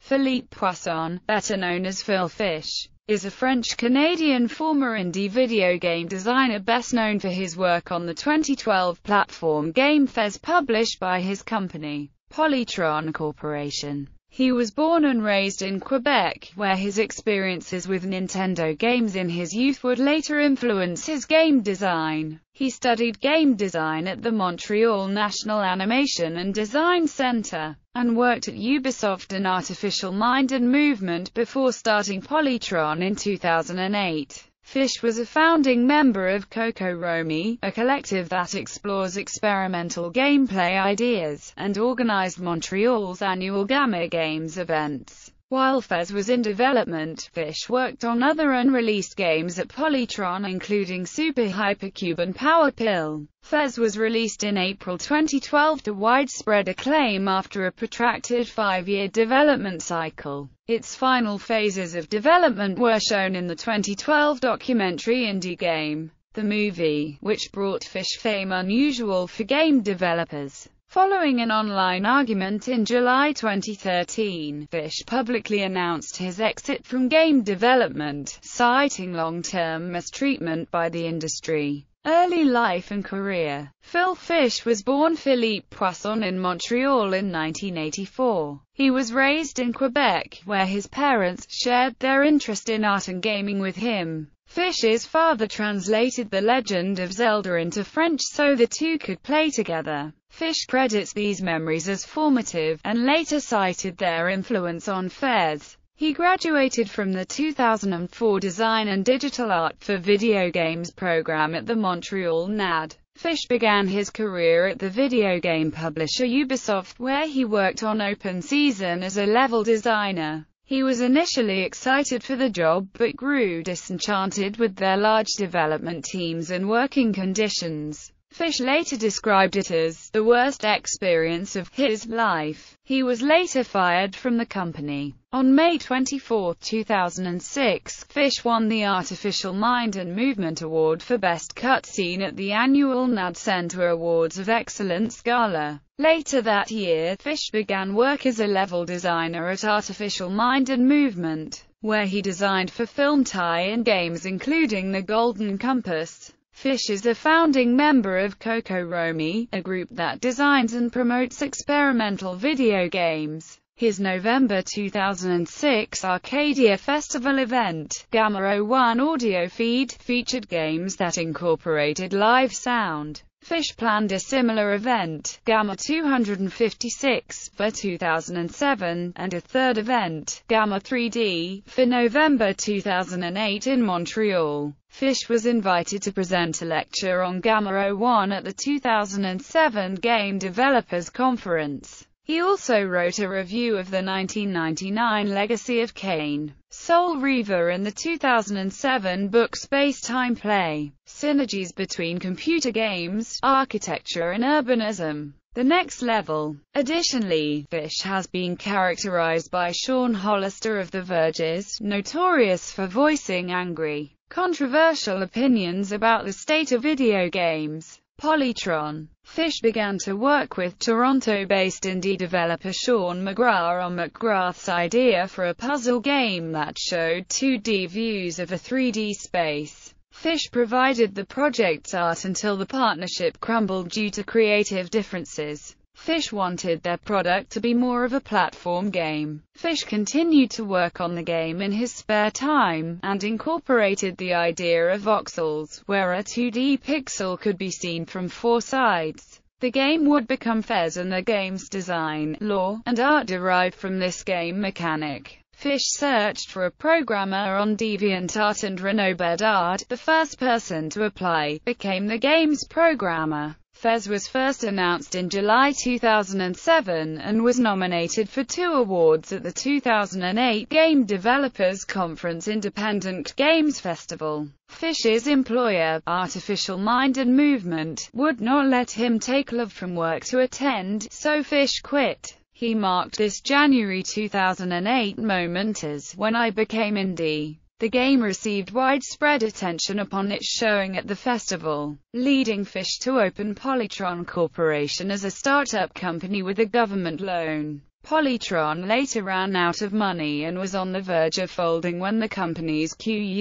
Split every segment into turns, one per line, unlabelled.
Philippe Poisson, better known as Phil Fish, is a French-Canadian former indie video game designer best known for his work on the 2012 platform game Fez, published by his company, Polytron Corporation. He was born and raised in Quebec, where his experiences with Nintendo games in his youth would later influence his game design. He studied game design at the Montreal National Animation and Design Centre, and worked at Ubisoft and Artificial Mind and Movement before starting Polytron in 2008. Fish was a founding member of Romy, a collective that explores experimental gameplay ideas, and organized Montreal's annual Gamma Games events. While Fez was in development, Fish worked on other unreleased games at Polytron, including Super Hypercube and Power Pill. Fez was released in April 2012 to widespread acclaim after a protracted 5-year development cycle. Its final phases of development were shown in the 2012 documentary Indie Game, the movie, which brought Fish fame unusual for game developers. Following an online argument in July 2013, Fish publicly announced his exit from game development, citing long-term mistreatment by the industry. Early life and career. Phil Fish was born Philippe Poisson in Montreal in 1984. He was raised in Quebec, where his parents shared their interest in art and gaming with him. Fish's father translated The Legend of Zelda into French so the two could play together. Fish credits these memories as formative, and later cited their influence on Fez. He graduated from the 2004 Design and Digital Art for Video Games program at the Montreal NAD. Fish began his career at the video game publisher Ubisoft, where he worked on Open Season as a level designer. He was initially excited for the job, but grew disenchanted with their large development teams and working conditions. Fish later described it as the worst experience of his life. He was later fired from the company. On May 24, 2006, Fish won the Artificial Mind and Movement Award for Best Cutscene at the annual NAD Center Awards of Excellence Gala. Later that year, Fish began work as a level designer at Artificial Mind and Movement, where he designed for film tie-in games including The Golden Compass. Fish is a founding member of Romy, a group that designs and promotes experimental video games. His November 2006 Arcadia Festival event, Gamma 01 audio feed, featured games that incorporated live sound. Fish planned a similar event, Gamma 256, for 2007, and a third event, Gamma 3D, for November 2008 in Montreal. Fish was invited to present a lecture on Gamma 01 at the 2007 Game Developers Conference. He also wrote a review of the 1999 Legacy of Kain, Soul Reaver and the 2007 book Space-Time Play, Synergies Between Computer Games, Architecture and Urbanism. The Next Level. Additionally, Fish has been characterized by Sean Hollister of The Verge's, notorious for voicing angry, controversial opinions about the state of video games. Polytron. Fish began to work with Toronto-based indie developer Sean McGrath on McGrath's idea for a puzzle game that showed 2D views of a 3D space. Fish provided the project's art until the partnership crumbled due to creative differences. Fish wanted their product to be more of a platform game. Fish continued to work on the game in his spare time, and incorporated the idea of voxels, where a 2D pixel could be seen from 4 sides. The game would become Fez, and the game's design, lore, and art derived from this game mechanic. Fish searched for a programmer on DeviantArt, and Renaud Bedard, the first person to apply, became the game's programmer. Fez was first announced in July 2007, and was nominated for 2 awards at the 2008 Game Developers Conference Independent Games Festival. Fish's employer, Artificial Mind and Movement, would not let him take leave from work to attend, so Fish quit. He marked this January 2008 moment as "when I became indie." The game received widespread attention upon its showing at the festival, leading Fish to open Polytron Corporation as a startup company with a government loan. Polytron later ran out of money and was on the verge of folding when the company's COI's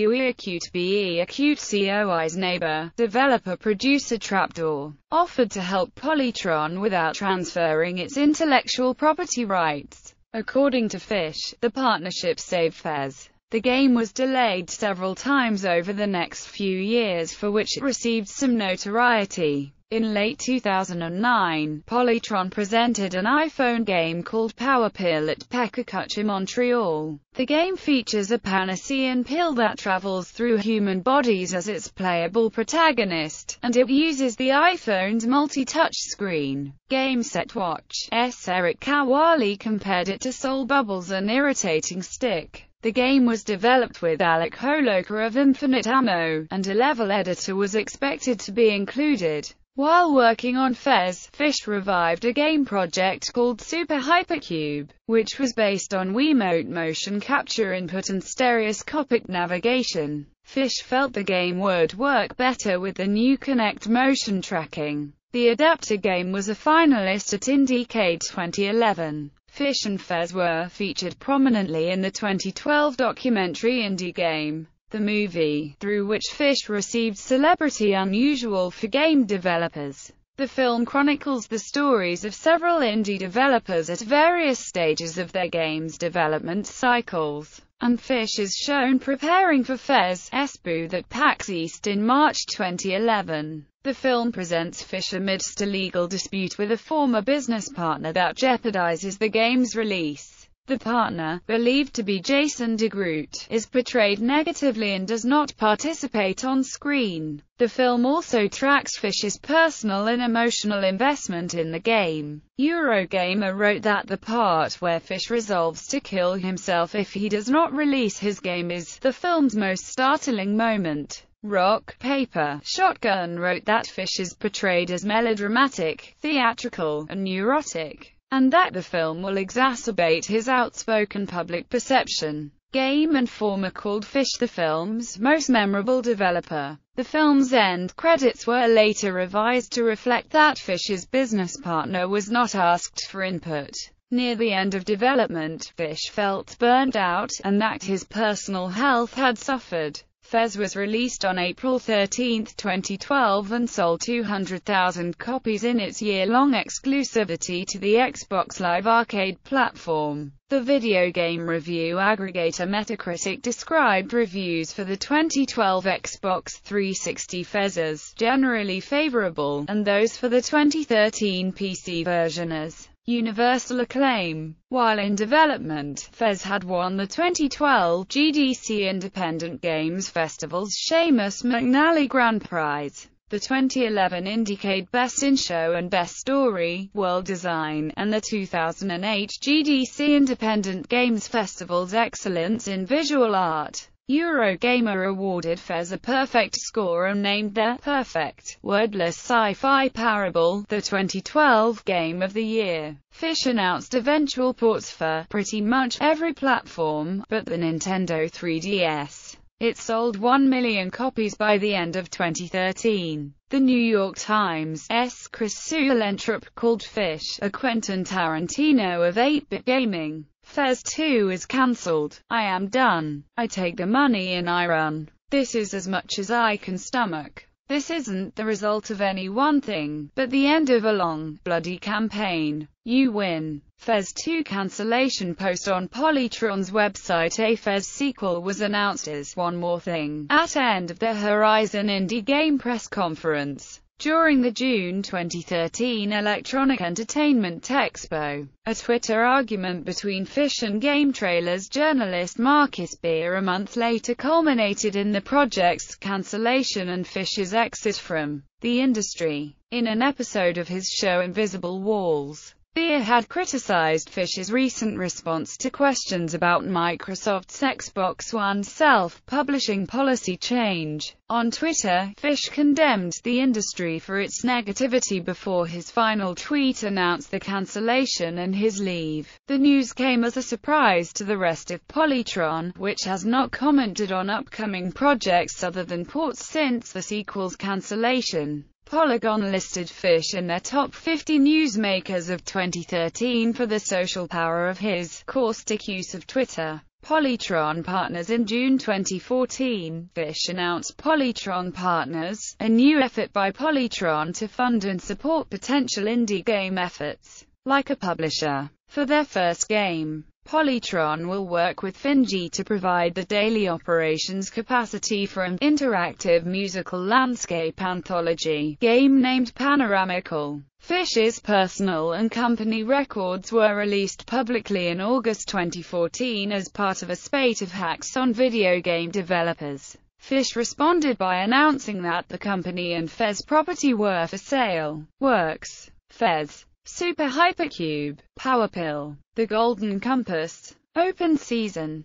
neighbor, developer-producer Trapdoor, offered to help Polytron without transferring its intellectual property rights. According to Fish, the partnership saved Fez. The game was delayed several times over the next few years, for which it received some notoriety. In late 2009, Polytron presented an iPhone game called Power Pill at Pecacucha, Montreal. The game features a Panacean pill that travels through human bodies as its playable protagonist, and it uses the iPhone's multi-touch screen. GameSet Watch's Eric Kawali compared it to Soul Bubbles, an irritating stick. The game was developed with Alec Holowka of Infinite Ammo, and a level editor was expected to be included. While working on Fez, Fish revived a game project called Super Hypercube, which was based on Wiimote motion capture input and stereoscopic navigation. Fish felt the game would work better with the new Kinect motion tracking. The adapted game was a finalist at Indiecade 2011. Fish and Fez were featured prominently in the 2012 documentary Indie Game, the movie, through which Fish received celebrity unusual for game developers. The film chronicles the stories of several indie developers at various stages of their games' development cycles, and Fish is shown preparing for Fez's booth at PAX East in March 2011. The film presents Fish amidst a legal dispute with a former business partner that jeopardizes the game's release. The partner, believed to be Jason DeGroot, is portrayed negatively and does not participate on screen. The film also tracks Fish's personal and emotional investment in the game. Eurogamer wrote that the part where Fish resolves to kill himself if he does not release his game is the film's most startling moment. Rock, Paper, Shotgun wrote that Fish is portrayed as melodramatic, theatrical, and neurotic, and that the film will exacerbate his outspoken public perception. Game Informer called Fish the film's most memorable developer. The film's end credits were later revised to reflect that Fish's business partner was not asked for input. Near the end of development, Fish felt burnt out, and that his personal health had suffered. Fez was released on April 13, 2012 and sold 200,000 copies in its year-long exclusivity to the Xbox Live Arcade platform. The video game review aggregator Metacritic described reviews for the 2012 Xbox 360 Fez as generally favorable, and those for the 2013 PC version as universal acclaim. While in development, Fez had won the 2012 GDC Independent Games Festival's Seamus McNally Grand Prize, the 2011 Indiecade Best in Show and Best Story, World Design, and the 2008 GDC Independent Games Festival's Excellence in Visual Art. Eurogamer awarded Fez a perfect score and named the perfect, wordless sci-fi parable the 2012 Game of the Year. Fish announced eventual ports for pretty much every platform, but the Nintendo 3DS. It sold 1 million copies by the end of 2013. The New York Times' Chris Sulentrop called Fish a Quentin Tarantino of 8-bit gaming. Fez 2 is cancelled. I am done. I take the money and I run. This is as much as I can stomach. This isn't the result of any one thing, but the end of a long, bloody campaign. You win. Fez 2 cancellation post on Polytron's website. A Fez sequel was announced as One More Thing at end of the Horizon Indie Game press conference during the June 2013 Electronic Entertainment Expo. A Twitter argument between Fish and Game Trailers journalist Marcus Beer a month later culminated in the project's cancellation and Fish's exit from the industry. In an episode of his show Invisible Walls, Beer had criticized Fish's recent response to questions about Microsoft's Xbox One self-publishing policy change. On Twitter, Fish condemned the industry for its negativity before his final tweet announced the cancellation and his leave. The news came as a surprise to the rest of Polytron, which has not commented on upcoming projects other than ports since the sequel's cancellation. Polygon listed Fish in their top 50 newsmakers of 2013 for the social power of his caustic use of Twitter. Polytron Partners. In June 2014, Fish announced Polytron Partners, a new effort by Polytron to fund and support potential indie game efforts, like a publisher. For their first game, Polytron will work with Finji to provide the daily operations capacity for an interactive musical landscape anthology game named Panoramical. Fish's personal and company records were released publicly in August 2014 as part of a spate of hacks on video game developers. Fish responded by announcing that the company and Fez property were for sale. Works: Fez, Super Hypercube, Powerpill, The Golden Compass, Open Season.